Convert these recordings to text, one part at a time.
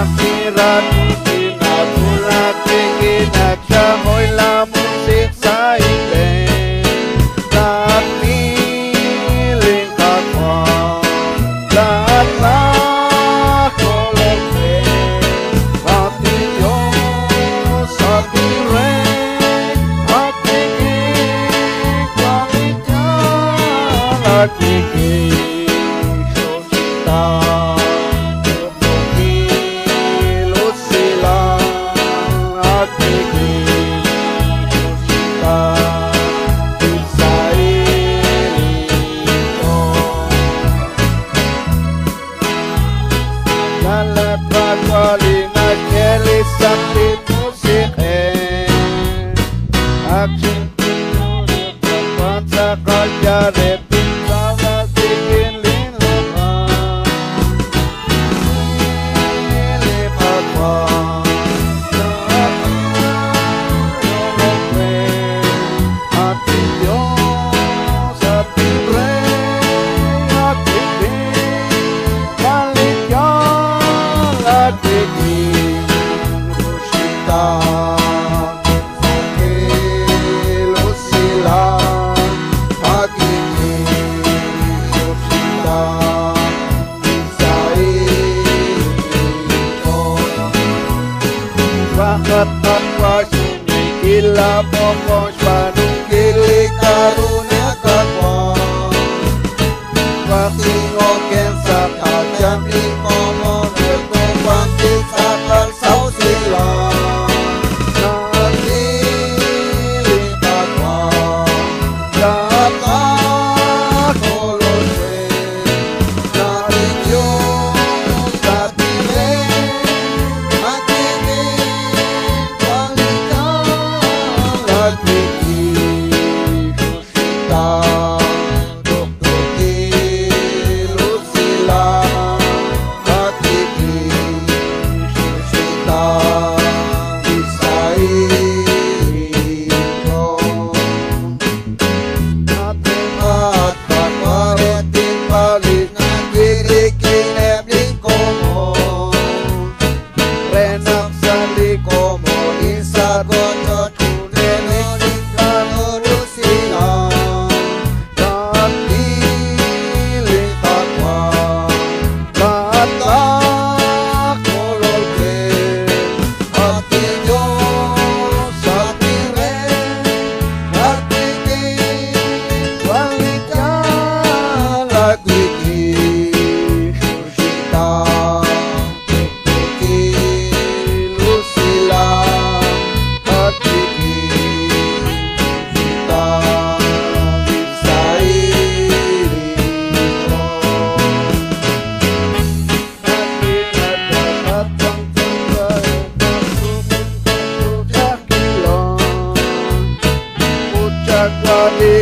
akhirat Pinabulat tingin siya mo'y lamusik sa itin Lahat niling kapwa Lahat na kolekte Hati Diyos, hati Rey Hati Kualitya Hati Sakti musik Action pinuri Pansa kalja repin Sama sikin linlaman Lipat wan Hati Diyos Hati Rey Hati Balik yang Hati Rahat tanpa sunyi gila pokok Panung gili karunia kakwa Wakti ngoken sakal jam di momo Nertong bangkit sakal sau silang Nanti litakwa Datang kolose Nanti Diyos Nanti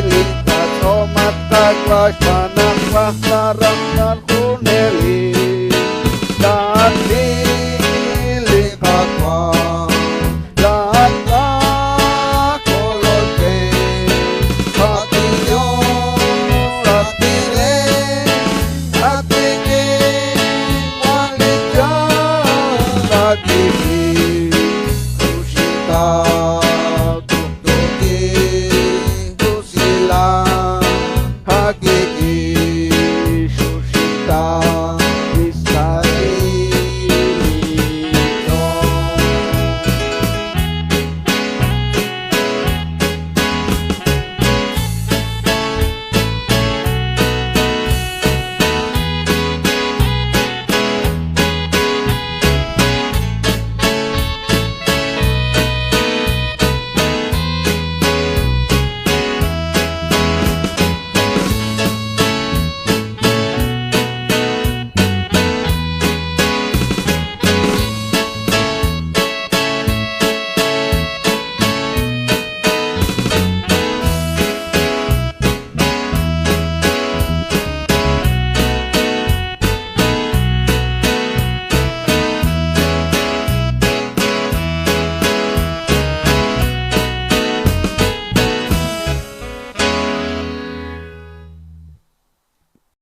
Lintas omat kagwas panang wah sarang